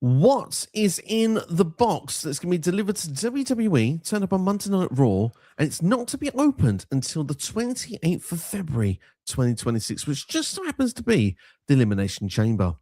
What is in the box that's going to be delivered to WWE, turn up on Monday Night Raw, and it's not to be opened until the 28th of February 2026, which just so happens to be the Elimination Chamber.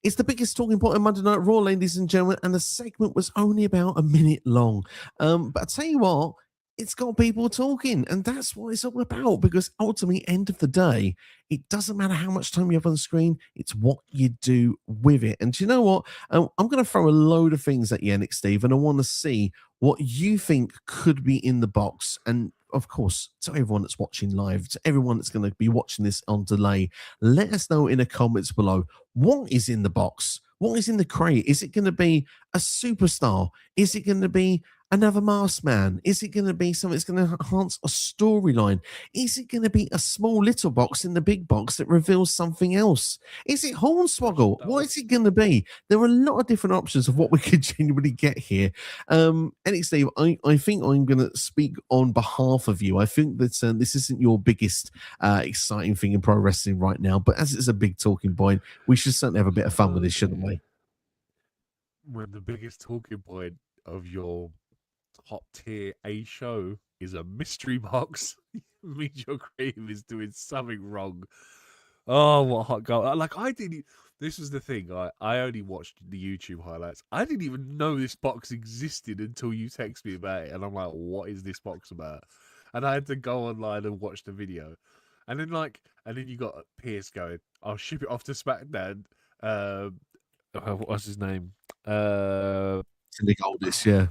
It's the biggest talking point on Monday Night Raw, ladies and gentlemen, and the segment was only about a minute long. But I tell you what, it's got people talking, and that's what it's all about. Because ultimately, end of the day, it doesn't matter how much time you have on the screen; it's what you do with it. And do you know what? I'm going to throw a load of things at you, Nick, Steve, and I want to see what you think could be in the box. And of course, to everyone that's watching live, to everyone that's going to be watching this on delay, let us know in the comments below what is in the box. What is in the crate? Is it going to be a superstar? Is it going to be another masked man? Is it going to be something that's going to enhance a storyline? Is it going to be a small little box in the big box that reveals something else? Is it Hornswoggle? What is it going to be? There are a lot of different options of what we could genuinely get here. And Steve, I think I'm going to speak on behalf of you. I think that this isn't your biggest exciting thing in pro wrestling right now, but as it's a big talking point, we should certainly have a bit of fun with this, shouldn't we? When the biggest talking point of your top tier A show is a mystery box, it means your creative is doing something wrong. Oh, what hot girl! Like I didn't. This was the thing. I only watched the YouTube highlights. I didn't even know this box existed until you text me about it, and I'm like, "What is this box about?" And I had to go online and watch the video, and then you got Pierce going, "I'll ship it off to SmackDown." What's his name? Nick Aldis, yeah.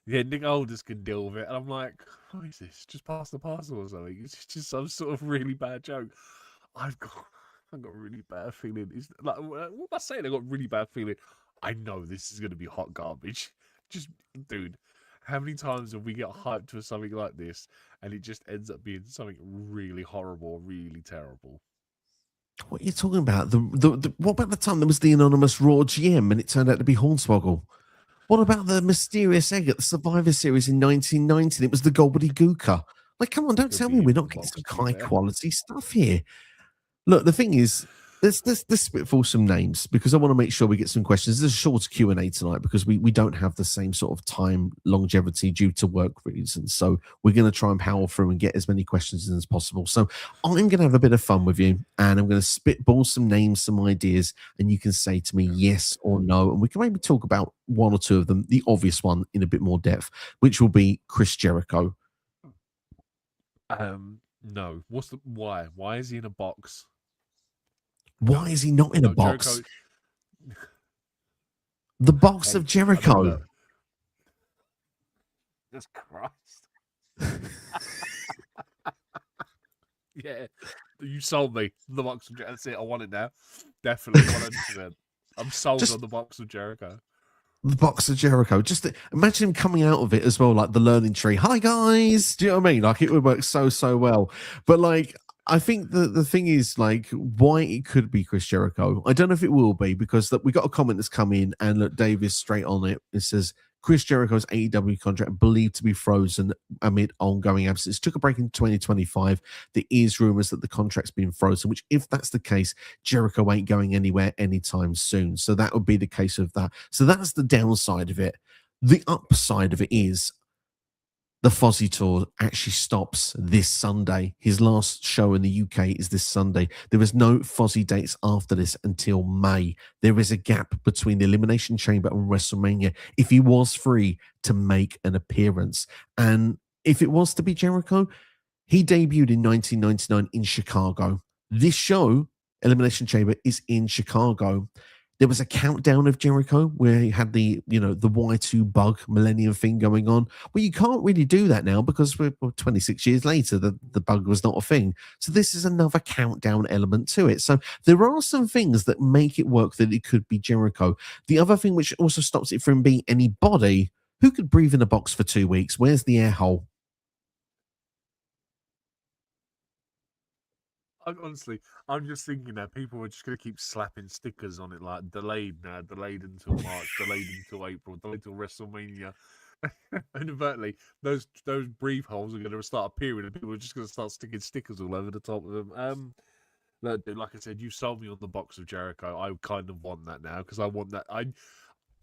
Yeah, Nick Aldis can deal with it. And I'm like, what is this? Just pass the parcel or something? It's just some sort of really bad joke. I've got a really bad feeling. It's like, what am I saying? I got a really bad feeling. I know this is going to be hot garbage. Just, dude, how many times have we get hyped for something like this and it just ends up being something really horrible, really terrible? What are you talking about? What about the time there was the anonymous Raw GM and it turned out to be Hornswoggle? What about the mysterious egg at the Survivor Series in 1990? It was the Gobbledygooker. Like, come on, don't tell me we're not getting some high quality stuff here. Look, the thing is, let's spitball some names because I want to make sure we get some questions. There's a short Q&A tonight because we don't have the same sort of time longevity due to work reasons. So we're going to try and power through and get as many questions in as possible. So I'm going to have a bit of fun with you and I'm going to spitball some names, some ideas, and you can say to me yes or no. And we can maybe talk about one or two of them, the obvious one in a bit more depth, which will be Chris Jericho. No. What's the why? Why is he in a box? Why is he not in a box? Jericho... The box of Jericho. Jesus Christ. Yeah. You sold me. The box of Jericho. That's it. I want it now. Definitely 100%. I'm sold on the box of Jericho. The box of Jericho. Just imagine him coming out of it as well, like the learning tree. Hi guys. Do you know what I mean? Like it would work so well. But like I think the thing is like why it could be Chris Jericho. I don't know if it will be because we got a comment that's come in and look, Dave is straight on it. It says Chris Jericho's AEW contract believed to be frozen amid ongoing absence. Took a break in 2025. There is rumors that the contract's been frozen, which if that's the case, Jericho ain't going anywhere anytime soon. So that would be the case of that. So that's the downside of it. The upside of it is the Fozzy Tour actually stops this Sunday. His last show in the UK is this Sunday. There is no Fozzy dates after this until May. There is a gap between the Elimination Chamber and WrestleMania if he was free to make an appearance. And if it was to be Jericho, he debuted in 1999 in Chicago. This show, Elimination Chamber, is in Chicago. There was a countdown of Jericho where he had the Y2 bug millennium thing going on. Well, you can't really do that now because we're 26 years later, the bug was not a thing. So this is another countdown element to it. So there are some things that make it work that it could be Jericho. The other thing which also stops it from being anybody, who could breathe in a box for 2 weeks? Where's the air hole? Honestly, I'm just thinking that people are just going to keep slapping stickers on it, like delayed now, delayed until March, delayed until April, delayed until WrestleMania. Inadvertently, those brief holes are going to start appearing, and people are just going to start sticking stickers all over the top of them. Look, like I said, you sold me on the box of Jericho. I kind of want that now because I want that.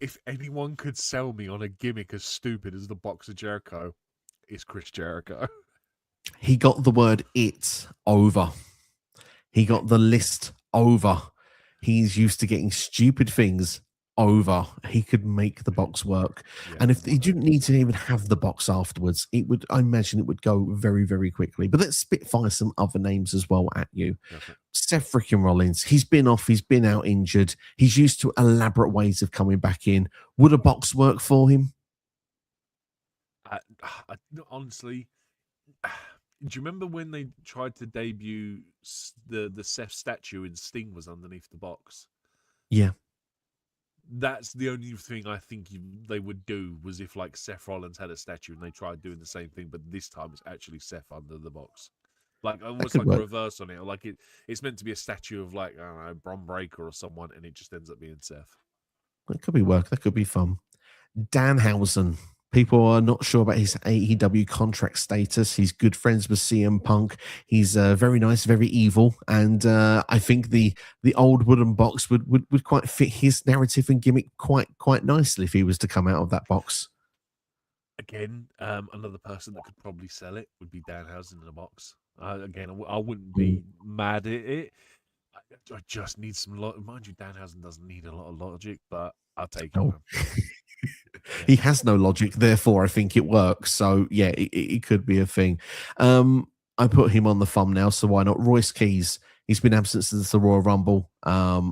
If anyone could sell me on a gimmick as stupid as the box of Jericho, it's Chris Jericho. He got the word "it" over. He got the list over. He's used to getting stupid things over. He could make the box work. Yeah, And if he didn't need to even have the box afterwards, I imagine it would go very, very quickly. But let's spitfire some other names as well at you. definitely. Seth freaking Rollins. He's been off. He's been out injured. He's used to elaborate ways of coming back in. Would a box work for him? Honestly, do you remember when they tried to debut the Seth statue and Sting was underneath the box? Yeah. That's the only thing I think they would do was if like Seth Rollins had a statue and they tried doing the same thing, but this time it's actually Seth under the box. Like almost like a reverse on it. Or like it's meant to be a statue of like, I don't know, Bron Breakker or someone, and it just ends up being Seth. That could be work. That could be fun. Danhausen. People are not sure about his AEW contract status. He's good friends with CM Punk. He's very nice, very evil, and I think the old wooden box would quite fit his narrative and gimmick quite nicely if he was to come out of that box. Again, another person that could probably sell it would be Danhausen in a box. Again, I wouldn't be mad at it. I just need some logic. Mind you, Danhausen doesn't need a lot of logic, but I'll take it. He has no logic, therefore I think it works. So yeah, it could be a thing. I put him on the thumbnail, so why not? Royce Keys. He's been absent since the Royal Rumble.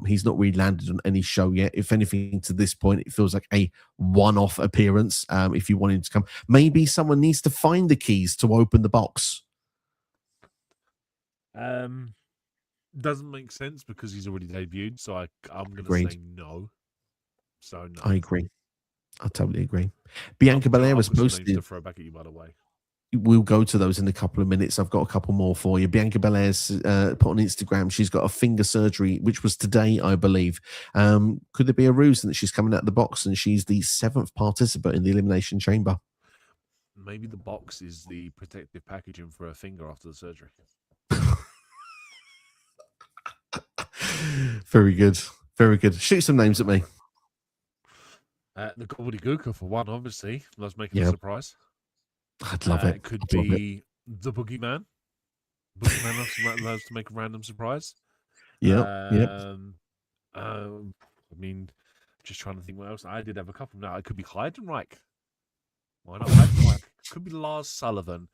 He's not really landed on any show yet. If anything, to this point, it feels like a one-off appearance. If you want him to come, maybe someone needs to find the keys to open the box. Doesn't make sense because he's already debuted. So I'm going to say no. So no, I agree. I totally agree. Bianca Belair was posted to throw back at you, by the way. We'll go to those in a couple of minutes. I've got a couple more for you. Bianca Belair's put on Instagram. She's got a finger surgery, which was today, I believe. Could there be a ruse that she's coming out of the box and she's the 7th participant in the Elimination Chamber? Maybe the box is the protective packaging for her finger after the surgery. Very good. Very good. Shoot some names at me. The gobbledygooker for one, obviously. Let's make it a surprise. I'd love it. It could be the Boogeyman. Boogeyman loves to make a random surprise. Yeah. I mean, just trying to think what else. I did have a couple now. It could be Heidenreich. Why not Heidenreich? Could be Lars Sullivan.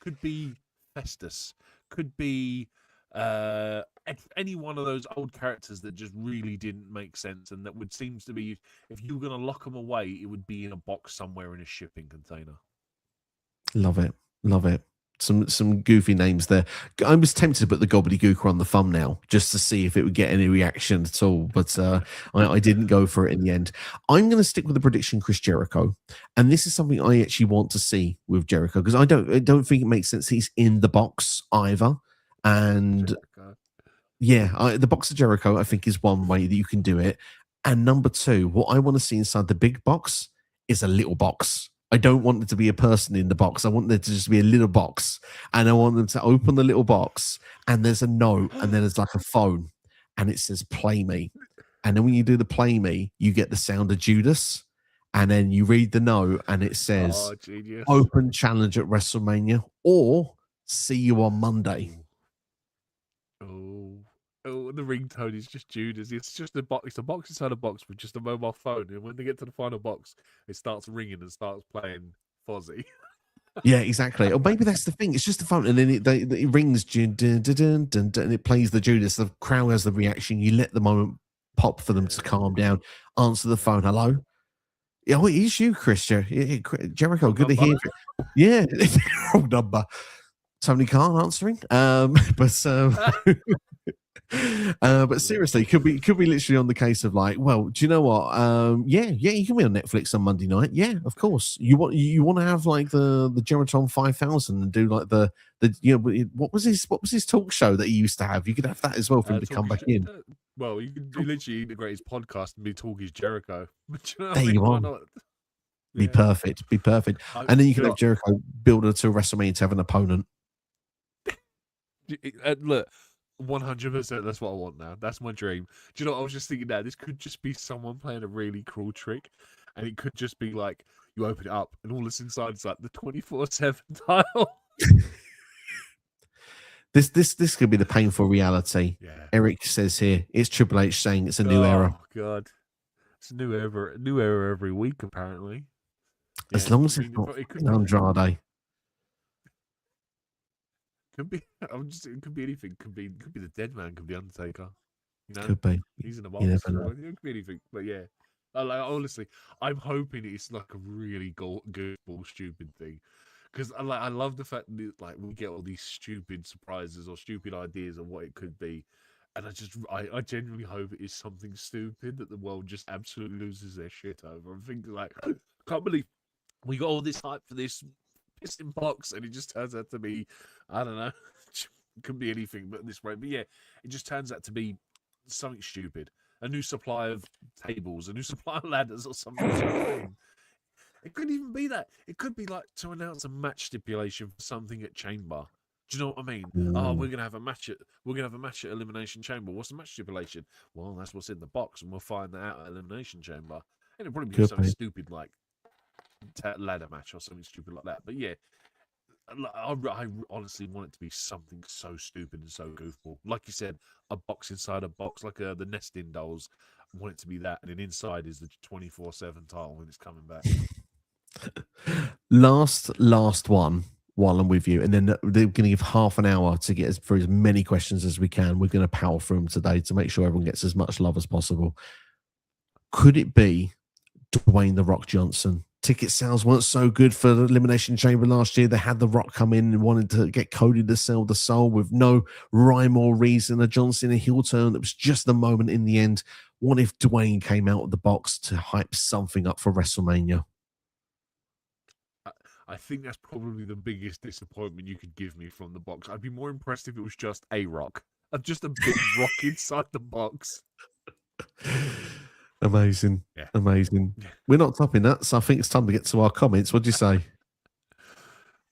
Could be Festus. Could be any one of those old characters that just really didn't make sense and that would seems to be, if you were going to lock them away, it would be in a box somewhere in a shipping container. Love it. Love it. Some goofy names there. I was tempted to put the gobbledygooker on the thumbnail just to see if it would get any reaction at all, but I didn't go for it in the end. I'm going to stick with the prediction Chris Jericho, and this is something I actually want to see with Jericho because I don't think it makes sense he's in the box either. And yeah, the box of Jericho I think is one way that you can do it, and number two, what I want to see inside the big box is a little box. I don't want there to be a person in the box. I want there to just be a little box. And I want them to open the little box and there's a note and then there's like a phone and it says play me. And then when you do the play me, you get the sound of Judas. And then you read the note and it says open challenge at WrestleMania or see you on Monday. Oh, the ringtone is just Judas. It's just a box. It's a box inside a box with just a mobile phone. And when they get to the final box, it starts ringing and starts playing Fozzy. Yeah, exactly. Or maybe that's the thing. It's just a phone, and then it rings, dun, dun, dun, dun, dun, and it plays the Judas. The crowd has the reaction. You let the moment pop for them to calm down. Answer the phone. Hello. Oh, it is you, Chris. Jericho. Good to hear. Yeah, wrong number. Tony Khan answering. But seriously, could be literally on the case of like, well, do you know what? Yeah, you can be on Netflix on Monday night. Yeah, of course. You want to have like the Geraton 5000 and do like the what was his talk show that he used to have? You could have that as well for him to come back in. Well, you could literally integrate his podcast and be Talk is Jericho. But you know there you are. Be perfect. And then you can have Jericho build her to WrestleMania to have an opponent. Look. 100%. That's what I want now. That's my dream. Do you know what I was just thinking now? This could just be someone playing a really cruel trick, and it could just be like you open it up, and all that's inside is like the 24/7 title. This could be the painful reality. Yeah. Eric says here it's Triple H saying it's a new era. Oh God, it's a new era every week apparently. Yeah, As long as it's not it could Andrade. Could be. It could be anything. Could be the Dead Man. Could be Undertaker. You know, Could be. he's in the box. You It never know. could be anything. But yeah, like honestly, I'm hoping it's like a really goofball, stupid thing. Because I love the fact that like we get all these stupid surprises or stupid ideas of what it could be, and I genuinely hope it is something stupid that the world just absolutely loses their shit over. I'm thinking like, I can't believe we got all this hype for this piston box, and it just turns out to be, I don't know, it could be anything but this way. But yeah, it just turns out to be something stupid. A new supply of tables, a new supply of ladders, or something. It couldn't even be that. It could be like to announce a match stipulation for something at Chamber. Do you know what I mean? Oh, we're gonna have a match at Elimination Chamber. What's the match stipulation? Well, that's what's in the box, and we'll find that out at Elimination Chamber. And it'll probably be something stupid like ladder match or something stupid like that. But yeah, I honestly want it to be something so stupid and so goofball. Like you said, a box inside a box, like the nesting dolls. I want it to be that, and then inside is the 24/7 title when it's coming back. Last one while I'm with you, and then they're going to give half an hour to get through as many questions as we can. We're going to power through them today to make sure everyone gets as much love as possible. Could it be Dwayne "The Rock" Johnson? Ticket sales weren't so good for the Elimination Chamber last year. They had The Rock come in and wanted to get Cody to sell the soul with no rhyme or reason. A John Cena heel turn that was just the moment in the end. What if Dwayne came out of the box to hype something up for WrestleMania? I think that's probably the biggest disappointment you could give me from the box. I'd be more impressed if it was just a Rock. Just a big rock inside the box. Amazing. Yeah. Amazing. We're not topping that, so I think it's time to get to our comments. What do you say?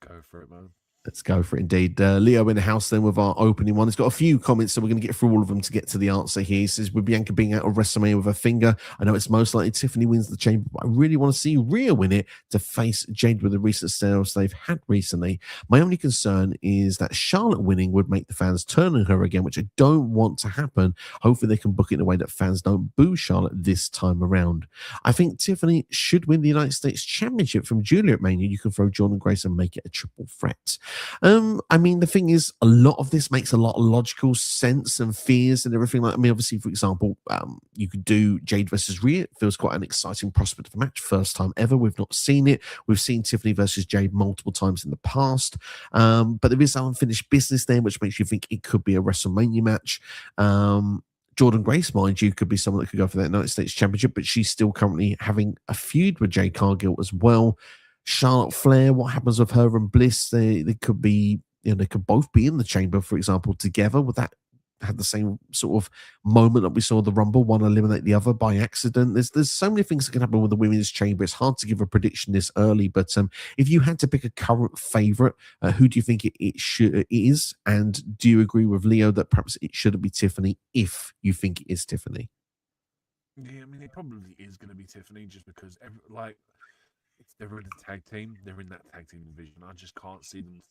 Go for it, man. Let's go for it indeed. Leo in the house then with our opening one. He's got a few comments, so we're going to get through all of them to get to the answer here. He says, with Bianca being out of WrestleMania with her finger, I know it's most likely Tiffany wins the chamber, but I really want to see Rhea win it to face Jade with the recent sales they've had recently. My only concern is that Charlotte winning would make the fans turn on her again, which I don't want to happen. Hopefully they can book it in a way that fans don't boo Charlotte this time around. I think Tiffany should win the United States Championship from Julia at Mania. You can throw Jordan Grace and make it a triple threat. I mean, the thing is, a lot of this makes a lot of logical sense and fears and everything. Like, I mean, obviously, for example, you could do Jade versus Rhea. It feels quite an exciting prospect of a match. First time ever. We've not seen it. We've seen Tiffany versus Jade multiple times in the past. But there is unfinished business there, which makes you think it could be a WrestleMania match. Jordan Grace, mind you, could be someone that could go for that United States Championship, but she's still currently having a feud with Jade Cargill as well. Charlotte Flair, what happens with her and Bliss? They could be, they could both be in the chamber, for example, together. Would that have the same sort of moment that we saw the Rumble, one eliminate the other by accident? There's so many things that can happen with the women's chamber. It's hard to give a prediction this early, but if you had to pick a current favorite, who do you think it is? And do you agree with Leo that perhaps it shouldn't be Tiffany if you think it is Tiffany? Yeah, I mean, it probably is going to be Tiffany just because, they're in a tag team. They're in that tag team division. I just can't see them.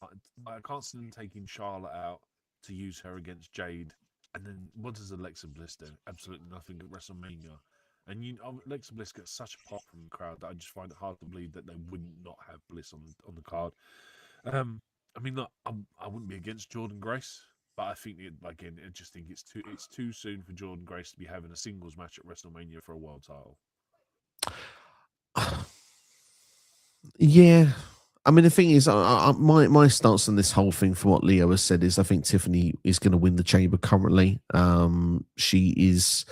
I can't see them taking Charlotte out to use her against Jade. And then what does Alexa Bliss do? Absolutely nothing at WrestleMania. And Alexa Bliss gets such a pop from the crowd that I just find it hard to believe that they wouldn't not have Bliss on the card. I mean, look, I wouldn't be against Jordan Grace, but I think I just think it's too soon for Jordan Grace to be having a singles match at WrestleMania for a world title. Yeah, I mean, the thing is, my stance on this whole thing, for what Leo has said, is I think Tiffany is going to win the chamber currently. She's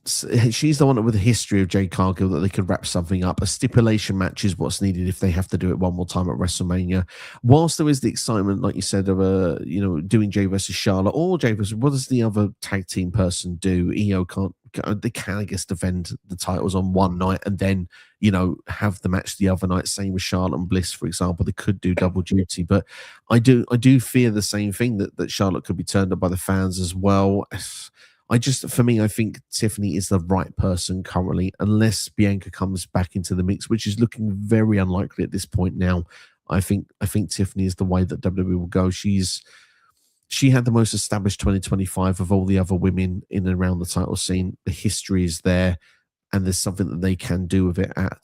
the one with a history of Jade Cargill that they could wrap something up. A stipulation match is what's needed if they have to do it one more time at WrestleMania. Whilst there is the excitement, like you said, of doing Jade versus Charlotte or Jade versus, what does the other tag team person do? EO they can, I guess, defend the titles on one night and then, you know, have the match the other night. Same with Charlotte and Bliss, for example. They could do double duty, but I do fear the same thing, that Charlotte could be turned up by the fans as well. For me, I think Tiffany is the right person currently, unless Bianca comes back into the mix, which is looking very unlikely at this point now. I think Tiffany is the way that WWE will go. She had the most established 2025 of all the other women in and around the title scene. The history is there, and there's something that they can do with it at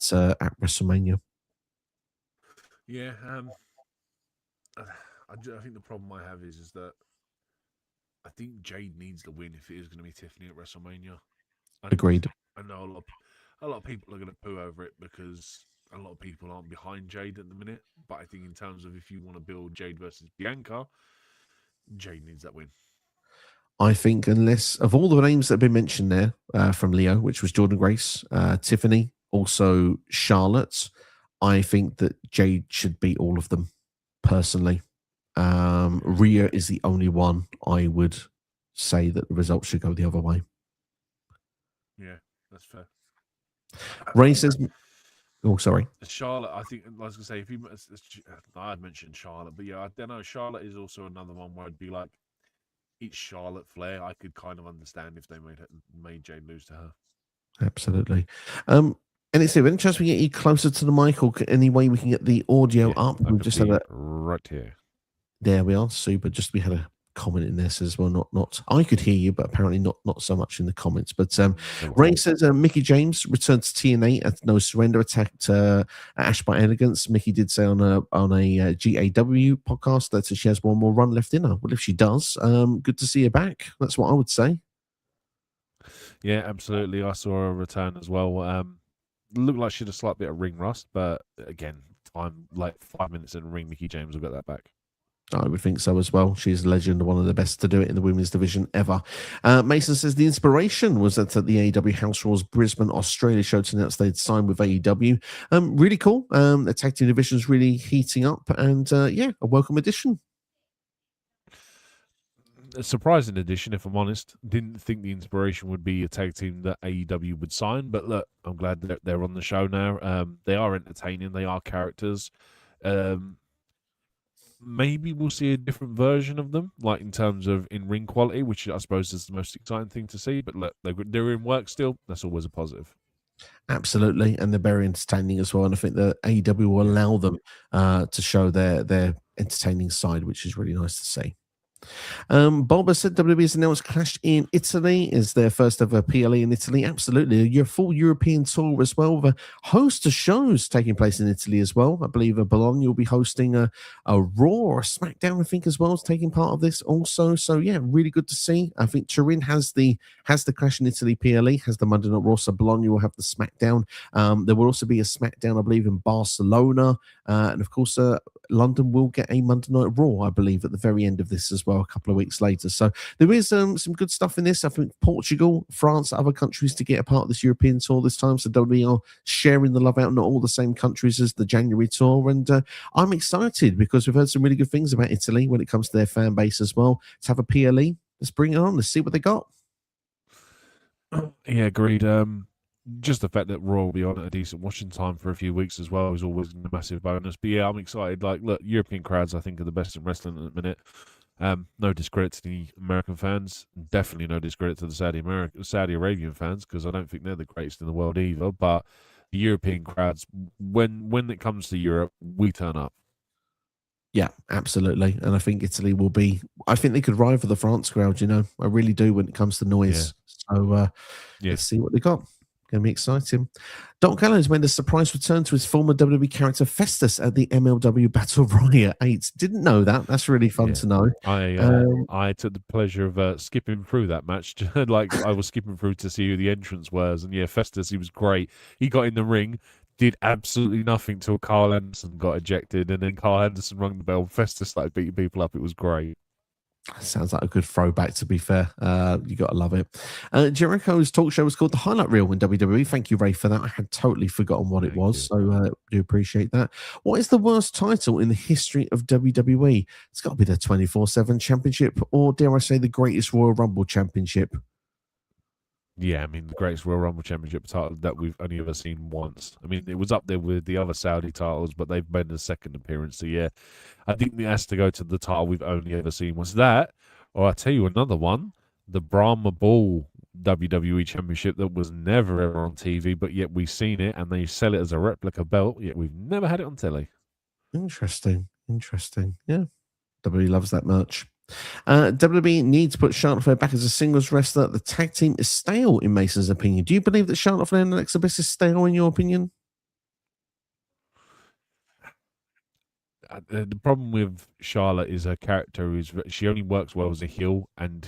WrestleMania. Yeah, I think the problem I have is that I think Jade needs the win if it is going to be Tiffany at WrestleMania. Agreed. I know a lot of people are going to poo over it because a lot of people aren't behind Jade at the minute. But I think in terms of if you want to build Jade versus Bianca, Jade needs that win. I think unless, of all the names that have been mentioned there from Leo, which was Jordan Grace, Tiffany, also Charlotte, I think that Jade should beat all of them personally. Rhea is the only one I would say that the results should go the other way. Yeah, that's fair. Ray says, oh, sorry. Charlotte, I think, I was going to say, I had mentioned Charlotte, but yeah, I don't know. Charlotte is also another one where I'd be like, it's Charlotte Flair. I could kind of understand if they made Jade lose to her. Absolutely. And it's any chance we get you closer to the mic, or any way we can get the audio up? We've just had right here. There we are. Super. Just we had a comment in there says, well, not I could hear you, but apparently not so much in the comments. But Ray says Mickey James returned to TNA at No Surrender, attacked Ash by Elegance. Mickey did say on a GAW podcast that she has one more run left in her. Well, if she does, good to see her back. That's what I would say. Yeah, absolutely. I saw her return as well. Looked like she had a slight bit of ring rust, but again, time like 5 minutes in the ring, Mickey James will get that back. I would think so as well. She's a legend, one of the best to do it in the women's division ever. Mason says the inspiration was at the AEW House Rules Brisbane, Australia show to announce they'd signed with AEW. Really cool. The tag team division's really heating up, and a welcome addition. A surprising addition, if I'm honest. Didn't think the inspiration would be a tag team that AEW would sign, but look, I'm glad that they're on the show now. They are entertaining. They are characters. Maybe we'll see a different version of them, like in terms of in-ring quality, which I suppose is the most exciting thing to see. But look, they're in work still. That's always a positive. Absolutely, and they're very entertaining as well. And I think that AEW will allow them to show their entertaining side, which is really nice to see. Bob has said WWE has announced Clash in Italy is their first ever PLE in Italy. Absolutely. Your full European tour as well, with a host of shows taking place in Italy as well. I believe Bologna will be hosting a Raw or a SmackDown, I think, as well, as taking part of this also. So yeah, really good to see. I think Turin has the Clash in Italy PLE, has the Monday Night Raw, so Bologna will have the SmackDown. There will also be a SmackDown, I believe, in Barcelona. And of course, London will get a Monday Night Raw, I believe, at the very end of this as well, a couple of weeks later. So there is some good stuff in this. I think Portugal, France, other countries to get a part of this European tour this time. So WWE are sharing the love out, not all the same countries as the January tour. And I'm excited because we've heard some really good things about Italy when it comes to their fan base as well. To have a PLE, let's bring it on. Let's see what they got. Yeah, agreed. Just the fact that Raw will be on at a decent watching time for a few weeks as well is always a massive bonus. But yeah, I'm excited. Like, look, European crowds, I think, are the best in wrestling at the minute. No discredit to the American fans. Definitely no discredit to the Saudi Arabian fans, because I don't think they're the greatest in the world either. But the European crowds, when it comes to Europe, we turn up. Yeah, absolutely. And I think Italy will be, I think they could rival the France crowd, you know. I really do when it comes to noise. Yeah. So let's see what they got. Going to be exciting. Doc Gallows made a surprise return to his former WWE character Festus at the MLW Battle Royale 8. Didn't know that. That's really fun to know. I took the pleasure of skipping through that match. Like, I was skipping through to see who the entrance was. And yeah, Festus, he was great. He got in the ring, did absolutely nothing till Carl Anderson got ejected. And then Carl Anderson rung the bell. Festus started beating people up. It was great. Sounds like a good throwback, to be fair. You got to love it. Jericho's talk show was called The Highlight Reel in WWE. Thank you, Ray, for that. I had totally forgotten what it was, so do appreciate that. What is the worst title in the history of WWE? It's got to be the 24/7 Championship, or dare I say the greatest Royal Rumble Championship? Yeah, I mean, the greatest Royal Rumble Championship title that we've only ever seen once. I mean, it was up there with the other Saudi titles, but they've made a second appearance. So, yeah, I think it has to go to the title we've only ever seen. Was that, or I'll tell you another one, the Brahma Bull WWE Championship that was never ever on TV, but yet we've seen it and they sell it as a replica belt, yet we've never had it on telly. Interesting. Interesting. Yeah. WWE loves that merch. WWE needs to put Charlotte Flair back as a singles wrestler. The tag team is stale, in Mason's opinion. Do you believe that Charlotte Flair and Alexa Bliss is stale, in your opinion? The problem with Charlotte is her character is she only works well as a heel, and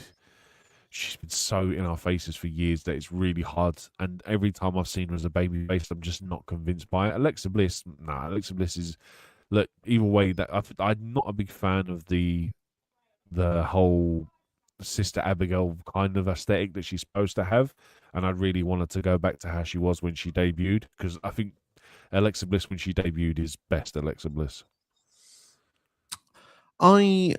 she's been so in our faces for years that it's really hard. And every time I've seen her as a baby face, I'm just not convinced by it. Alexa Bliss, Alexa Bliss is look either way. That I'm not a big fan of the whole Sister Abigail kind of aesthetic that she's supposed to have, and I really wanted to go back to how she was when she debuted, because I think Alexa Bliss when she debuted is best Alexa Bliss. I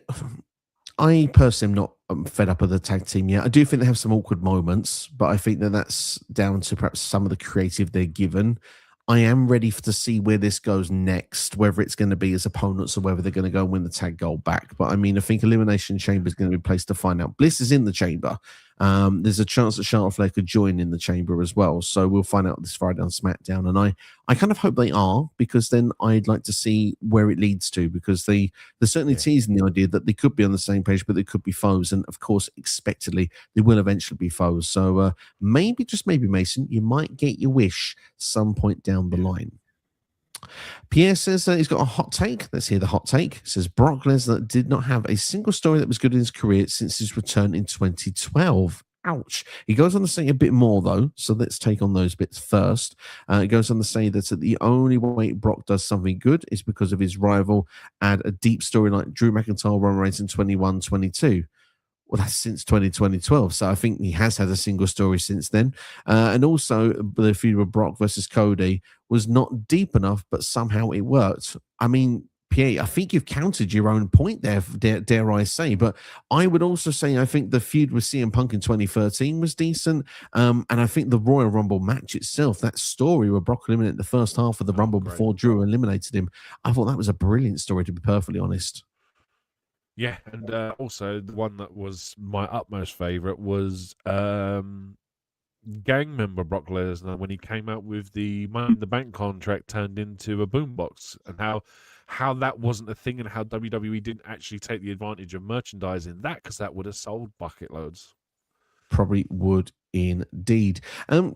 personally am not fed up with the tag team yet. I do think they have some awkward moments, but I think that that's down to perhaps some of the creative they're given. I am ready to see where this goes next, whether it's going to be as opponents or whether they're going to go and win the tag gold back. But I mean, I think Elimination Chamber is going to be a place to find out. Bliss is in the chamber. There's a chance that Charlotte Flair could join in the chamber as well. So we'll find out this Friday on SmackDown. And I kind of hope they are, because then I'd like to see where it leads to, because they're certainly teasing the idea that they could be on the same page, but they could be foes. And of course, expectedly, they will eventually be foes. So maybe, just maybe, Mason, you might get your wish some point down the line. Pierre says he's got a hot take. Let's hear the hot take. It says Brock Lesnar did not have a single story that was good in his career since his return in 2012. Ouch. He goes on to say a bit more, though, so let's take on those bits first. He goes on to say that the only way Brock does something good is because of his rival and a deep story like Drew McIntyre, Roman Reigns in 21-22. Well, that's since 2012. So I think he has had a single story since then. And also, the feud with Brock versus Cody was not deep enough, but somehow it worked. I mean, Pierre, I think you've counted your own point there, dare I say. But I would also say I think the feud with CM Punk in 2013 was decent. And I think the Royal Rumble match itself, that story where Brock eliminated the first half of the Rumble before Drew eliminated him, I thought that was a brilliant story, to be perfectly honest. Yeah, and also the one that was my utmost favorite was gang member Brock Lesnar when he came out with the Money in the Bank contract turned into a boombox, and how that wasn't a thing, and how WWE didn't actually take the advantage of merchandising that, because that would have sold bucket loads. Probably would indeed.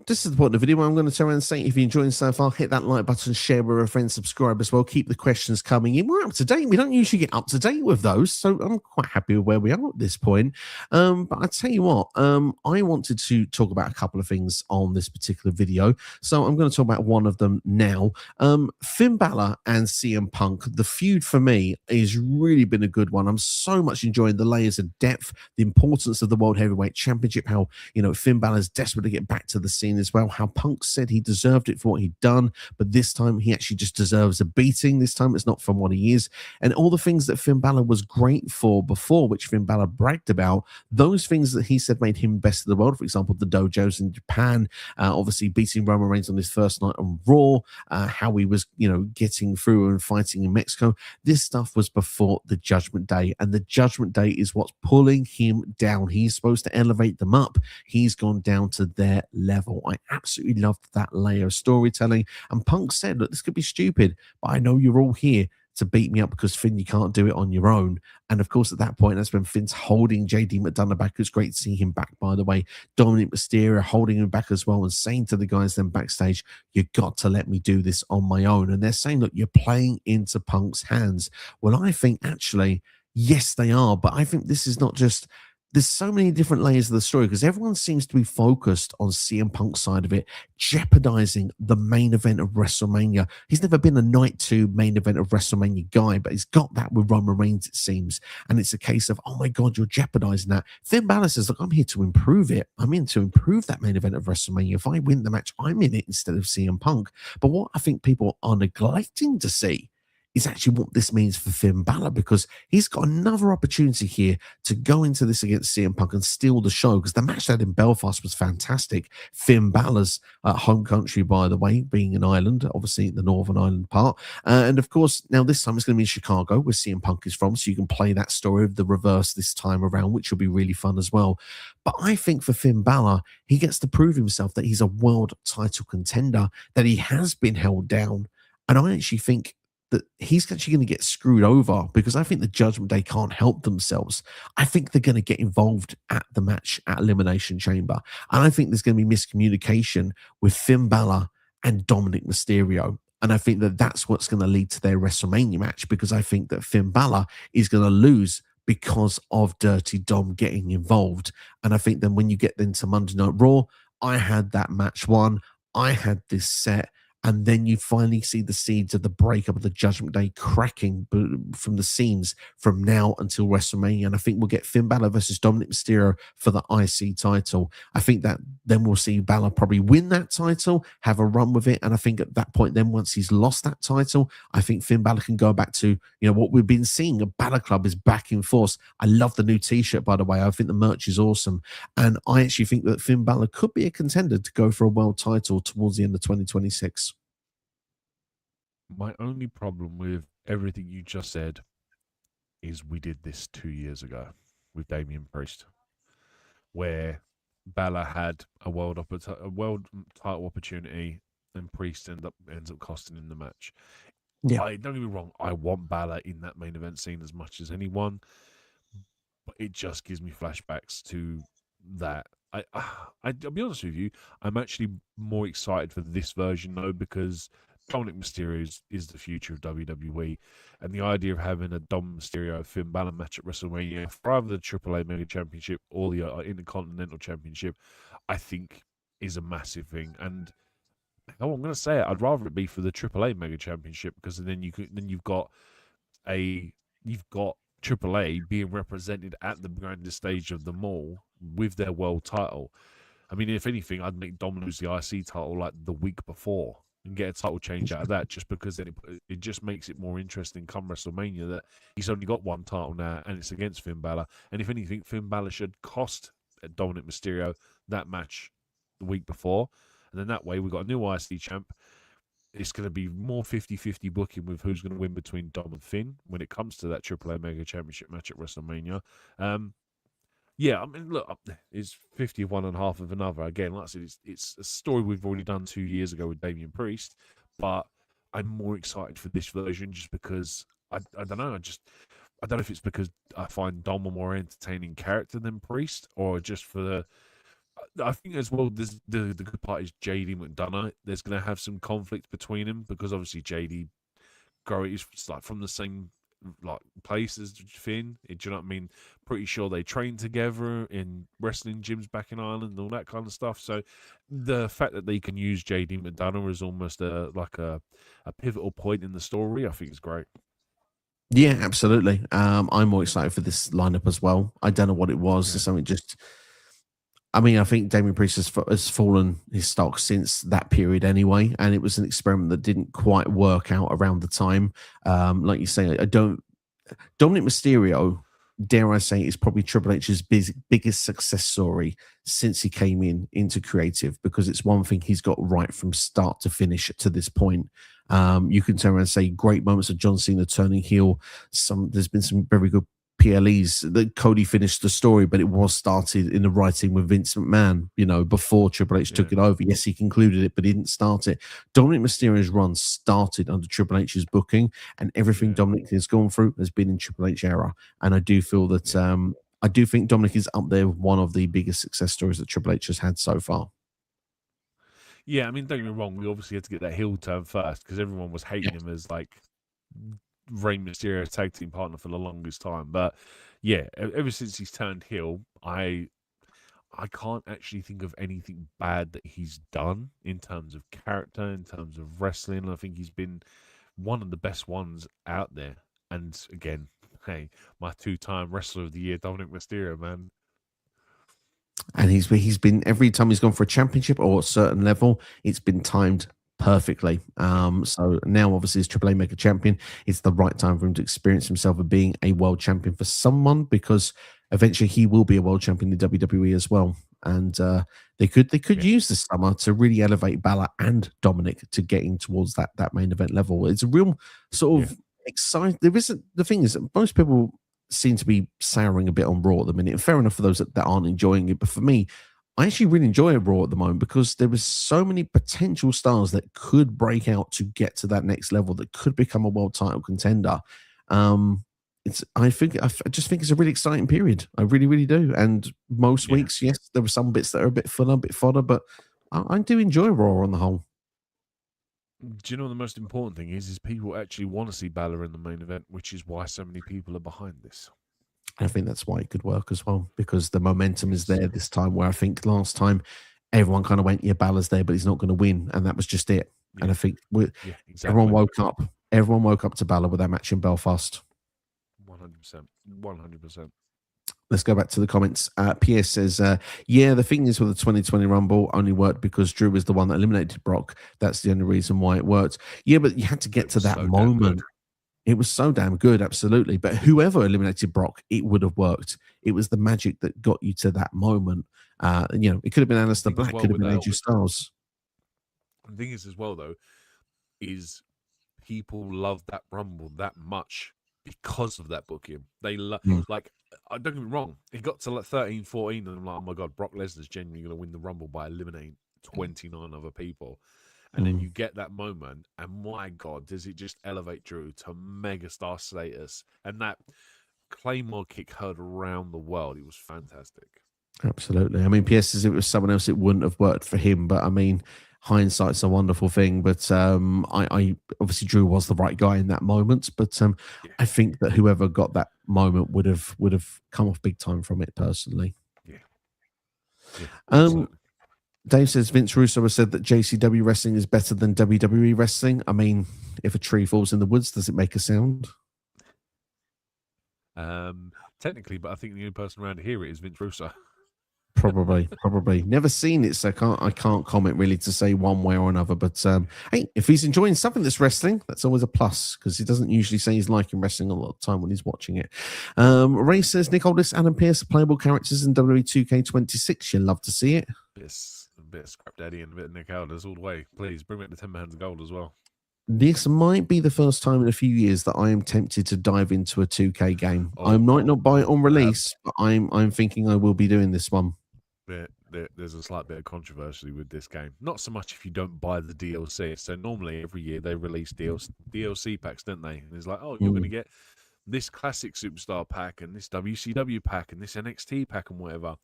This is the point of the video where I'm going to turn around and say, if you're enjoying so far, hit that like button, share with a friend, subscribe as well. Keep the questions coming in. We're up to date. We don't usually get up to date with those, so I'm quite happy with where we are at this point. But I tell you what, I wanted to talk about a couple of things on this particular video, so I'm going to talk about one of them now. Finn Balor and CM Punk, the feud for me has really been a good one. I'm so much enjoying the layers of depth, the importance of the World Heavyweight Championship, how, you know, Finn Balor's desperate to get back to the scene as well, how Punk said he deserved it for what he'd done, but this time he actually just deserves a beating. This time it's not from what he is. And all the things that Finn Balor was great for before, which Finn Balor bragged about, those things that he said made him best of the world, for example, the dojos in Japan, obviously beating Roman Reigns on his first night on Raw, how he was, you know, getting through and fighting in Mexico. This stuff was before the Judgment Day, and the Judgment Day is what's pulling him down. He's supposed to elevate them up. He's gone down to their level. I absolutely loved that layer of storytelling. And Punk said, look, this could be stupid, but I know you're all here to beat me up because, Finn, you can't do it on your own. And of course, at that point, that's when Finn's holding JD McDonough back. It's great to see him back, by the way. Dominic Mysterio holding him back as well and saying to the guys then backstage, you got to let me do this on my own. And they're saying, look, you're playing into Punk's hands. Well, I think actually, yes, they are. But I think this is not just, there's so many different layers of the story, because everyone seems to be focused on CM Punk's side of it, jeopardizing the main event of WrestleMania. He's never been a night 2 main event of WrestleMania guy, but he's got that with Roman Reigns, it seems. And it's a case of, oh my God, you're jeopardizing that. Finn Balor says, look, I'm here to improve it. I'm in to improve that main event of WrestleMania. If I win the match, I'm in it instead of CM Punk. But what I think people are neglecting to see is actually what this means for Finn Balor, because he's got another opportunity here to go into this against CM Punk and steal the show, because the match they had in Belfast was fantastic. Finn Balor's home country, by the way, being in Ireland, obviously the Northern Ireland part. And of course, now this time it's going to be in Chicago, where CM Punk is from, so you can play that story of the reverse this time around, which will be really fun as well. But I think for Finn Balor, he gets to prove himself that he's a world title contender, that he has been held down. And I actually think that he's actually going to get screwed over, because I think the Judgment Day can't help themselves. I think they're going to get involved at the match at Elimination Chamber. And I think there's going to be miscommunication with Finn Balor and Dominic Mysterio. And I think that that's what's going to lead to their WrestleMania match, because I think that Finn Balor is going to lose because of Dirty Dom getting involved. And I think then when you get into Monday Night Raw, I had that match won. I had this set. And then you finally see the seeds of the breakup of the Judgment Day cracking from the seams from now until WrestleMania. And I think we'll get Finn Balor versus Dominic Mysterio for the IC title. I think that then we'll see Balor probably win that title, have a run with it. And I think at that point, then once he's lost that title, I think Finn Balor can go back to, what we've been seeing. A Balor Club is back in force. I love the new t-shirt, by the way. I think the merch is awesome. And I actually think that Finn Balor could be a contender to go for a world title towards the end of 2026. My only problem with everything you just said is we did this 2 years ago with Damian Priest, where Balor had a world title opportunity, and Priest ends up costing him the match. Yeah. Don't get me wrong, I want Balor in that main event scene as much as anyone, but it just gives me flashbacks to that. I'll be honest with you, I'm actually more excited for this version though, because Dominic Mysterio is the future of WWE, and the idea of having a Dom Mysterio Finn Balor match at WrestleMania for either the AAA Mega Championship or the Intercontinental Championship, I think is a massive thing. And I'm going to say it, I'd rather it be for the AAA Mega Championship, because then you've got AAA being represented at the grandest stage of them all with their world title. I mean, if anything, I'd make Dom lose the IC title like the week before and get a title change out of that, just because then it just makes it more interesting come WrestleMania that he's only got one title now and it's against Finn Balor. And if anything, Finn Balor should cost Dominic Mysterio that match the week before. And then that way we've got a new IC champ. It's going to be more 50-50 booking with who's going to win between Dom and Finn when it comes to that AAA Mega Championship match at WrestleMania. Yeah, I mean, look, it's 50 of one and half of another. Again, like I said, it's a story we've already done 2 years ago with Damian Priest, but I'm more excited for this version just because I don't know. I don't know if it's because I find Dom a more entertaining character than Priest, or just for the. I think as well, the good part is JD McDonough. There's going to have some conflict between them, because obviously JD is like from the same place as Finn. Do you know what I mean? Pretty sure they train together in wrestling gyms back in Ireland and all that kind of stuff. So the fact that they can use JD McDonough as almost a pivotal point in the story, I think is great. Yeah, absolutely. I'm more excited for this lineup as well. I don't know what it was. Yeah. Something just. I mean, I think Damian Priest has fallen his stock since that period anyway, and it was an experiment that didn't quite work out around the time. Like you say, Dominic Mysterio, dare I say, is probably Triple H's biggest success story since he came into creative, because it's one thing he's got right from start to finish to this point. You can turn around and say great moments of John Cena turning heel. There's been some very good PLEs that Cody finished the story, but it was started in the writing with Vince McMahon, before Triple H took it over. Yes, he concluded it, but he didn't start it. Dominic Mysterio's run started under Triple H's booking, and everything Dominic has gone through has been in Triple H era. And I do feel that I do think Dominic is up there with one of the biggest success stories that Triple H has had so far. Yeah, I mean, don't get me wrong, we obviously had to get that heel turn first, because everyone was hating him as like Rey Mysterio's tag team partner for the longest time. But yeah, ever since he's turned heel, I can't actually think of anything bad that he's done in terms of character, in terms of wrestling. I think he's been one of the best ones out there. And again, hey, my 2-time Wrestler of the Year, Dominic Mysterio, man. And he's been, every time he's gone for a championship or a certain level, it's been timed perfectly. So now, obviously, as AAA Mega Champion, it's the right time for him to experience himself of being a world champion for someone, because eventually he will be a world champion in WWE as well. And they could Yeah, use this summer to really elevate Balor and Dominic to getting towards that main event level. It's a real sort yeah, of exciting. There isn't, the thing is that most people seem to be souring a bit on Raw at the minute. And fair enough for those that aren't enjoying it, but for me, I actually really enjoy Raw at the moment because there was so many potential stars that could break out to get to that next level, that could become a world title contender. Um, I just think it's a really exciting period. I really, really do. And most yeah. weeks, yes, there were some bits that are a bit fuller, a bit fodder, but I do enjoy Raw on the whole. Do you know what the most important thing is? Is people actually want to see Balor in the main event, which is why so many people are behind this. I think that's why it could work as well, because the momentum is Yes. there this time, where I think last time everyone kind of went, yeah, Balor's there, but he's not going to win. And that was just it. And Yeah. I think Yeah. everyone Exactly. woke up. Everyone woke up to Balor with that match in Belfast. 100%. 100%. Let's go back to the comments. Pierce says, yeah, the thing is with the 2020 Rumble only worked because Drew was the one that eliminated Brock. That's the only reason why it worked. Yeah, but you had to get It to was that so damn good. moment. It was so damn good, absolutely. But whoever eliminated Brock, it would have worked. It was the magic that got you to that moment. It could have been The Aleister thing as Black, well could have with been that, AJ Styles. the thing is as well though, is people love that Rumble that much because of that booking. They Mm. like, I don't get me wrong, it got to like 13, 14, and I'm like, oh my god, Brock Lesnar's genuinely going to win the Rumble by eliminating 29 other people. And then Mm. you get that moment, and my god, does it just elevate Drew to megastar status? And that Claymore kick heard around the world. It was fantastic. Absolutely. I mean, PS says if it was someone else, it wouldn't have worked for him. But I mean, hindsight's a wonderful thing. But I obviously Drew was the right guy in that moment. But Yeah, I think that whoever got that moment would have come off big time from it personally. yeah, yeah, Um, absolutely. Dave says Vince Russo has said that JCW wrestling is better than WWE wrestling. I mean, if a tree falls in the woods, does it make a sound? Technically, but I think the only person around here is Vince Russo. Probably. Never seen it, so I can't comment really to say one way or another. But hey, if he's enjoying something that's wrestling, that's always a plus, because he doesn't usually say he's liking wrestling a lot of the time when he's watching it. Ray says Nick Aldis, Adam Pearce are playable characters in WWE 2K26. You'll love to see it. Yes, a bit of Scrap Daddy and a bit of Nick Aldis all the way. Please bring back the 10 pounds of gold as well. This might be the first time in a few years that I am tempted to dive into a 2K game. Oh, I might not buy it on release, but I'm thinking I will be doing this one. There's a slight bit of controversy with this game. Not so much if you don't buy the DLC. So normally every year they release DLC packs, don't they? And it's like, oh, you're going to get this classic superstar pack and this WCW pack and this NXT pack and whatever.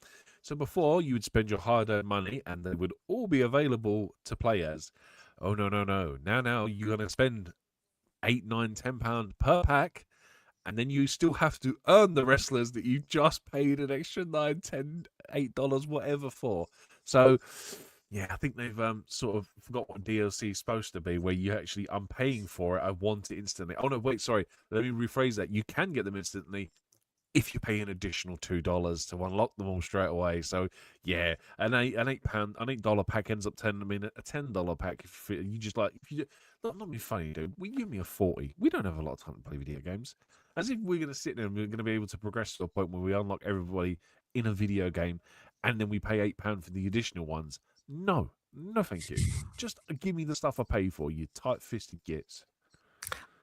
So before you would spend your hard-earned money and they would all be available to play as. Oh no. Now you're going to spend £8, £9, £10 per pack. And then you still have to earn the wrestlers that you just paid an extra $9, $10, $8, whatever for. So, yeah, I think they've sort of forgot what DLC is supposed to be, where you actually, I'm paying for it, I want it instantly. Oh, no, wait, sorry. Let me rephrase that. You can get them instantly if you pay an additional $2 to unlock them all straight away. So, yeah, an $8 pack ends up turning them in a $10 pack. If you just like, if you not be funny, dude. We give me a 40. We don't have a lot of time to play video games. As if we're going to sit there and we're going to be able to progress to a point where we unlock everybody in a video game and then we pay £8 for the additional ones. No, thank you. Just give me the stuff I pay for, you tight-fisted gits.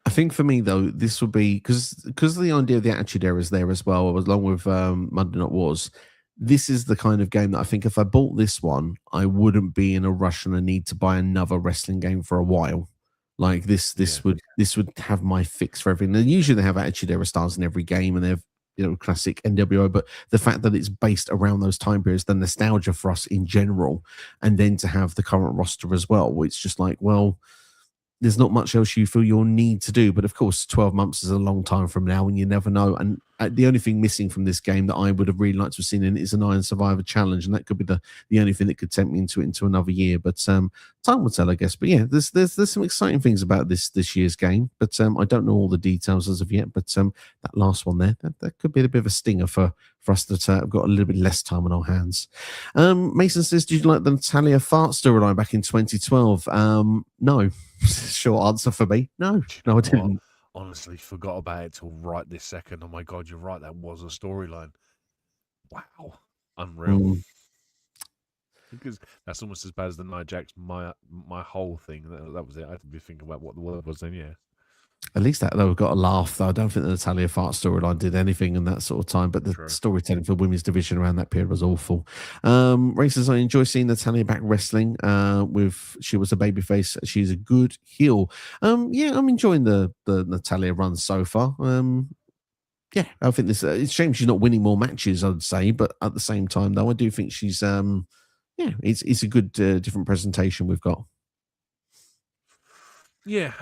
I think for me though, this would be because the idea of the Attitude Era is there as well, along with Monday Night Wars. This is the kind of game that I think if I bought this one, I wouldn't be in a rush and a need to buy another wrestling game for a while. Like this would have my fix for everything. And usually they have Attitude Era stars in every game, and they have classic NWO. But the fact that it's based around those time periods, the nostalgia for us in general, and then to have the current roster as well, it's just like, well, there's not much else you feel you'll need to do. But of course, 12 months is a long time from now, and you never know. And the only thing missing from this game that I would have really liked to have seen in it is an Iron Survivor challenge, and that could be the only thing that could tempt me into another year. But time will tell, I guess. But yeah, there's some exciting things about this year's game, but I don't know all the details as of yet. But that last one there, that could be a bit of a stinger for us that have got a little bit less time on our hands. Mason says, did you like the Natalia fart storyline back in 2012? No. Short answer for me. No, I didn't. Honestly, forgot about it till right this second. Oh my god, you're right. That was a storyline. Wow, unreal. Mm. Because that's almost as bad as the Nia Jax. My whole thing. That was it. I had to be thinking about what the word was then. Yeah. At least that though got a laugh though. I don't think the Natalia Fart storyline did anything in that sort of time, but the storytelling for women's division around that period was awful. Races, I enjoy seeing Natalia back wrestling. She was a babyface. She's a good heel. Yeah, I'm enjoying the Natalia run so far. Yeah, I think this. It's a shame she's not winning more matches, I'd say, but at the same time, though, I do think she's. Yeah, it's a good different presentation we've got. Yeah.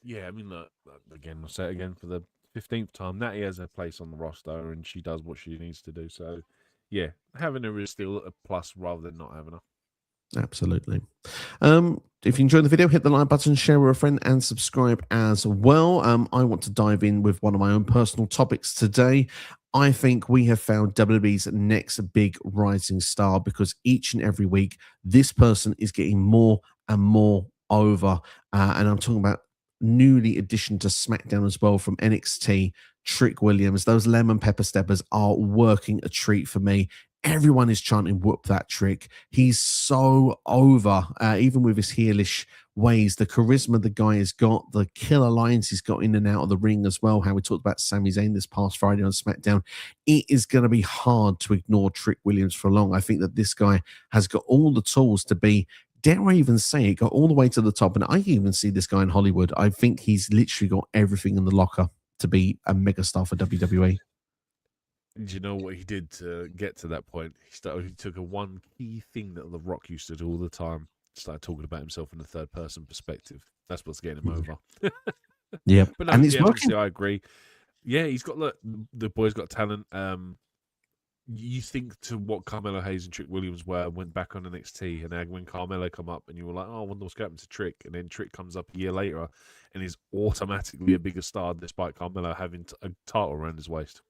Yeah, I mean, look, again, I'll say it again for the 15th time. Natty has a place on the roster, and she does what she needs to do. So, yeah, having her is still a plus rather than not having her. Absolutely. If you enjoyed the video, hit the like button, share with a friend, and subscribe as well. I want to dive in with one of my own personal topics today. I think we have found WWE's next big rising star, because each and every week, this person is getting more and more over. And I'm talking about newly addition to SmackDown as well from NXT, Trick Williams. Those lemon pepper steppers are working a treat for me. Everyone is chanting whoop that Trick. He's so over, even with his heelish ways, the charisma the guy has got, the killer lines he's got in and out of the ring as well. How we talked about Sami Zayn this past Friday on SmackDown. It is going to be hard to ignore Trick Williams for long. I think that this guy has got all the tools to be, dare I even say it, got all the way to the top. And I can even see this guy in Hollywood. I think he's literally got everything in the locker to be a megastar for WWE. Do you know what he did to get to that point? He took a one key thing that The Rock used to do all the time. Started talking about himself in the third person perspective. That's what's getting him over. Yeah, but no, and it's yeah, working. obviously I agree. Yeah, he's got the boy's got talent. You think to what Carmelo Hayes and Trick Williams went back on NXT, and when Carmelo come up, and you were like, "Oh, I wonder what's going to happen to Trick," and then Trick comes up a year later, and is automatically a bigger star, despite Carmelo having a title around his waist.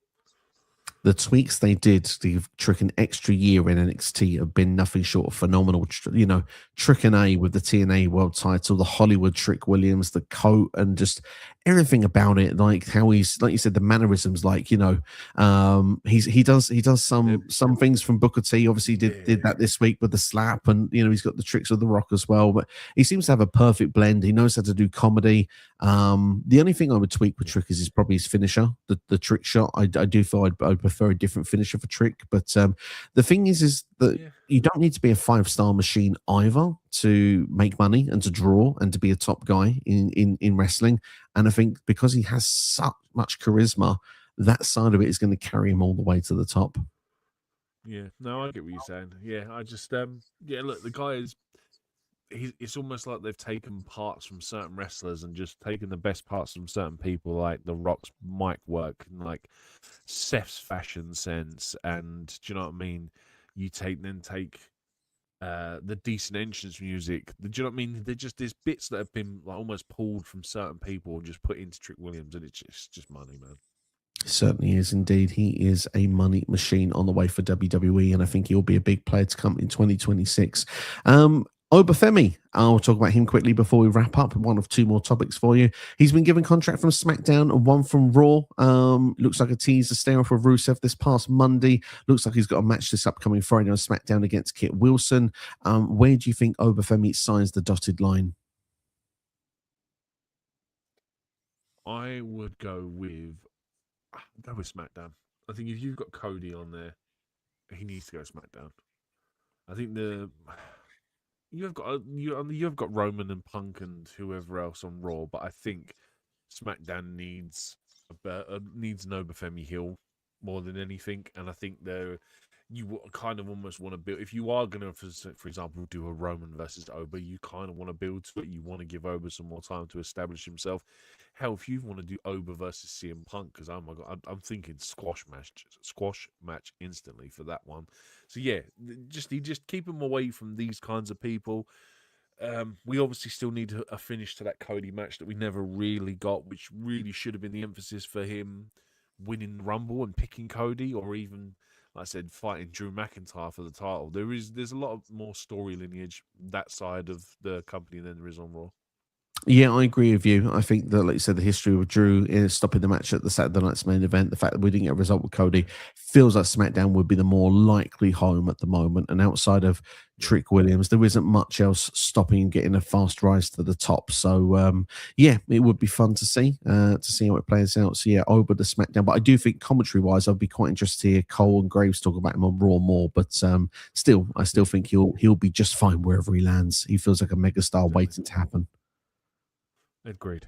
The tweaks they did to give Trick an extra year in NXT have been nothing short of phenomenal. You know, Trick and A with the TNA world title, the Hollywood Trick Williams, the coat, and just everything about it. Like how he's, like you said, the mannerisms. Like, you know, he does some things from Booker T. Obviously, did that this week with the slap, and you know he's got the tricks of the Rock as well. But he seems to have a perfect blend. He knows how to do comedy. The only thing I would tweak with Trick is probably his finisher, the trick shot. I do feel I'd prefer a different finisher for Trick. But the thing is that you don't need to be a 5-star machine either to make money and to draw and to be a top guy in wrestling. And I think because he has so much charisma, that side of it is going to carry him all the way to the top. Yeah, no, I get what you're saying. Yeah, I just yeah, look, the guy is. It's almost like they've taken parts from certain wrestlers and just taken the best parts from certain people, like The Rock's mic work and like Seth's fashion sense, and do you know what I mean? You take the decent entrance music. Do you know what I mean? They're just there's bits that have been like almost pulled from certain people and just put into Trick Williams, and it's just money, man. Certainly is indeed. He is a money machine on the way for WWE, and I think he'll be a big player to come in 2026. Obafemi, I'll talk about him quickly before we wrap up. One of two more topics for you. He's been given contract from SmackDown and one from Raw. Looks like a teaser stare off of Rusev this past Monday. Looks like he's got a match this upcoming Friday on SmackDown against Kit Wilson. Where do you think Obafemi signs the dotted line? I would go with SmackDown. I think if you've got Cody on there, he needs to go SmackDown. I think you've got Roman and Punk and whoever else on Raw, but I think SmackDown needs an Obafemi heel more than anything, and I think kind of almost want to build. If you are going to, for example, do a Roman versus Oba, you kind of want to build to it. You want to give Oba some more time to establish himself. Hell, if you want to do Oba versus CM Punk, because oh my god, I'm thinking squash match instantly for that one. So yeah, just keep him away from these kinds of people. We obviously still need a finish to that Cody match that we never really got, which really should have been the emphasis for him winning the Rumble and picking Cody, or even, like I said, fighting Drew McIntyre for the title. There's a lot of more story lineage that side of the company than there is on Raw. Yeah, I agree with you. I think that, like you said, the history with Drew is stopping the match at the Saturday night's main event. The fact that we didn't get a result with Cody feels like SmackDown would be the more likely home at the moment. And outside of Yeah, Trick Williams, there isn't much else stopping getting a fast rise to the top. So, yeah, it would be fun to see how it plays out. So, yeah, over the SmackDown. But I do think commentary wise, I'd be quite interested to hear Cole and Graves talk about him on Raw more. But still, I still think he'll be just fine wherever he lands. He feels like a megastar definitely waiting to happen. agreed.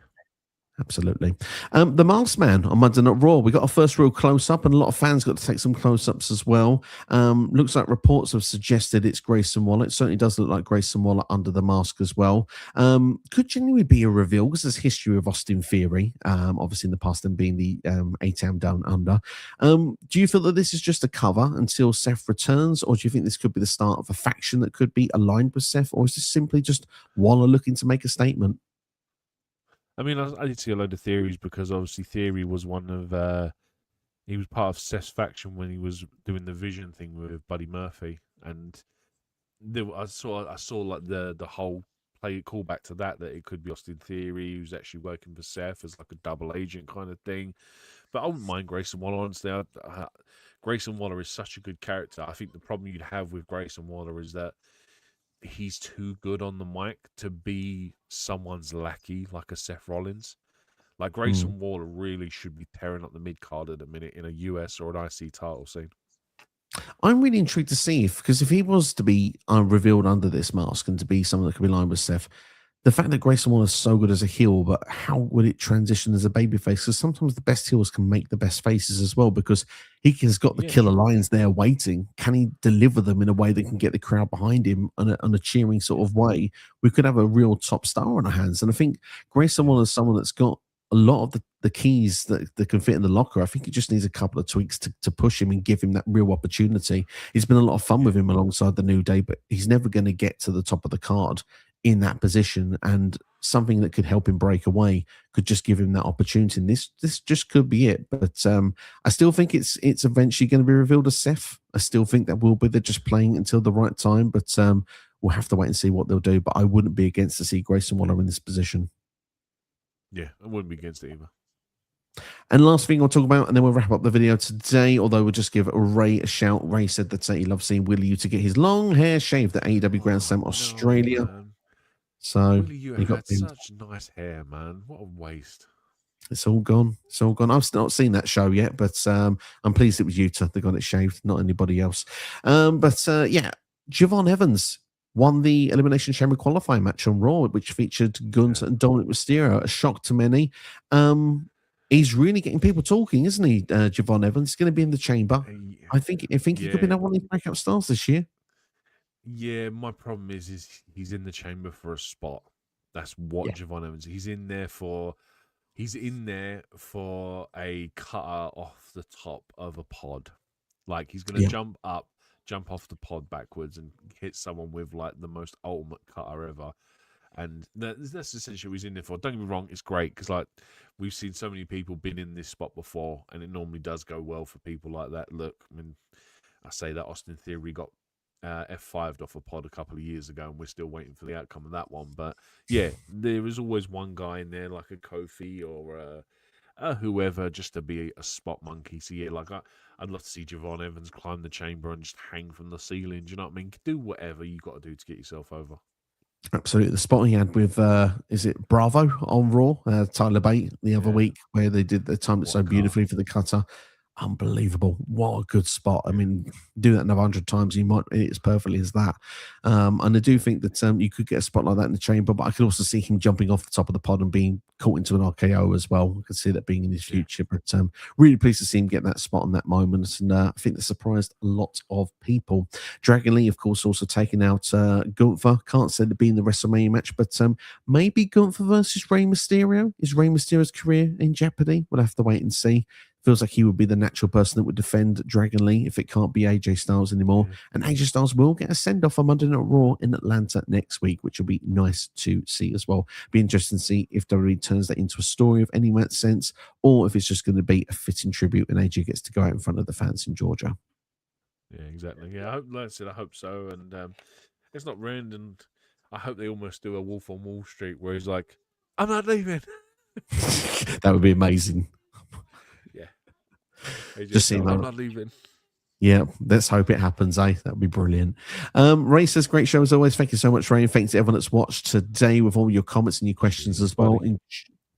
Absolutely. The Masked Man on Monday Night Raw. We got our first real close up, and a lot of fans got to take some close ups as well. Looks like reports have suggested it's Grayson Waller. It certainly does look like Grayson Waller under the mask as well. Could genuinely be a reveal because there's history of Austin Theory, obviously in the past, and being the A-Town Down Under. Do you feel that this is just a cover until Seth returns, or do you think this could be the start of a faction that could be aligned with Seth, or is this simply just Waller looking to make a statement? I mean, I did see a load of theories because obviously Theory was one of he was part of Seth's faction when he was doing the Vision thing with Buddy Murphy, and I saw like the whole play callback to that it could be Austin Theory who's actually working for Seth as like a double agent kind of thing. But I wouldn't mind Grayson Waller, honestly. Grayson Waller is such a good character. I think the problem you'd have with Grayson Waller is that he's too good on the mic to be someone's lackey like a Seth Rollins. Like Mm. Grayson Waller really should be tearing up the mid card at a minute in a US or an IC title scene. I'm really intrigued to see because if he was to be revealed under this mask and to be someone that could be aligned with Seth, the fact that Grayson Waller is so good as a heel, but how would it transition as a babyface? Because sometimes the best heels can make the best faces as well, because has got the Yeah, killer sure. lines there waiting. Can he deliver them in a way that can get the crowd behind him on a cheering sort Yeah, of way? We could have a real top star on our hands. And I think Grayson yeah, Waller is someone that's got a lot of the keys that can fit in the locker. I think he just needs a couple of tweaks to push him and give him that real opportunity. It's been a lot of fun yeah, with him alongside the New Day, but he's never going to get to the top of the card in that position. And something that could help him break away could just give him that opportunity. And this just could be it. But I still think it's eventually going to be revealed as Seth. I still think that will be. They're just playing until the right time. But we'll have to wait and see what they'll do. But I wouldn't be against to see Grayson Waller in this position. yeah. I wouldn't be against it either. And last thing I'll talk about, and then we'll wrap up the video today, although we'll just give Ray a shout. Ray said that he loves seeing Willie U to get his long hair shaved at AEW Grand Slam Oh no, Australia. man. So Willie, you he got had him. such nice hair, man. What a waste. It's all gone. It's all gone. I've not seen that show yet, but I'm pleased it was Utah that got it shaved, not anybody else. But yeah, Javon Evans won the Elimination Chamber qualifying match on Raw, which featured Gunther Yeah. and Dominic Mysterio. A shock to many. He's really getting people talking, isn't he, Javon Evans? He's going to be in the chamber. Hey, I think he could be yeah. one of the breakout stars this year. Yeah, my problem is he's in the chamber for a spot. That's what Yeah, Javon Evans. He's in there for a cutter off the top of a pod. Like he's gonna yeah. jump off the pod backwards and hit someone with like the most ultimate cutter ever. And that's essentially what he's in there for. Don't get me wrong, it's great because like we've seen so many people been in this spot before, and it normally does go well for people like that. Look, I mean, I say that Austin Theory got F5'd off a pod a couple of years ago, and we're still waiting for the outcome of that one. But yeah, there is always one guy in there, like a Kofi or whoever, just to be a spot monkey. So yeah, like I'd love to see Javon Evans climb the chamber and just hang from the ceiling. Do you know what I mean? Do whatever you got to do to get yourself over. Absolutely. The spot he had with is it Bravo on Raw, Tyler Bate the other Yeah, week, where they timed it what a so car. beautifully for the cutter. unbelievable. What a good spot. I mean, do that another 100 times, you might hit it as perfectly as that. And I do think that you could get a spot like that in the chamber, but I could also see him jumping off the top of the pod and being caught into an RKO as well. I could see that being in his future, but really pleased to see him get that spot in that moment. And I think that surprised a lot of people. Dragon Lee, of course, also taking out Gunther. Can't say that being the WrestleMania match, but maybe Gunther versus Rey Mysterio. Is Rey Mysterio's career in jeopardy? We'll have to wait and see. Feels like he would be the natural person that would defend Dragon Lee if it can't be AJ Styles anymore. And AJ Styles will get a send-off on Monday Night Raw in Atlanta next week, which will be nice to see as well. Be interesting to see if WWE turns that into a story of any sense, or if it's just going to be a fitting tribute and AJ gets to go out in front of the fans in Georgia. Yeah, exactly. Yeah, like I said, I hope so. And it's not random. I hope they almost do a Wolf on Wall Street where he's like, I'm not leaving. That would be amazing. Yeah. Just seeing I'm not leaving. Yeah, let's hope it happens, eh? That would be brilliant. Ray says, great show as always. Thank you so much, Ray. And thanks to everyone that's watched today with all your comments and your questions as well.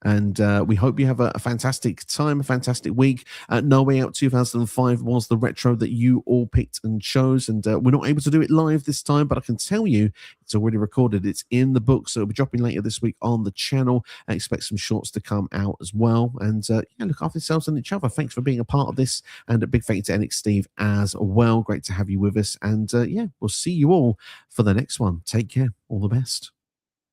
And we hope you have a fantastic time, a fantastic week. No Way Out 2005 was the retro that you all picked and chose. And we're not able to do it live this time, but I can tell you it's already recorded. It's in the book, so it'll be dropping later this week on the channel. I expect some shorts to come out as well. And yeah, look after yourselves and each other. Thanks for being a part of this. And a big thank you to NX Steve as well. Great to have you with us. And yeah, we'll see you all for the next one. Take care. All the best.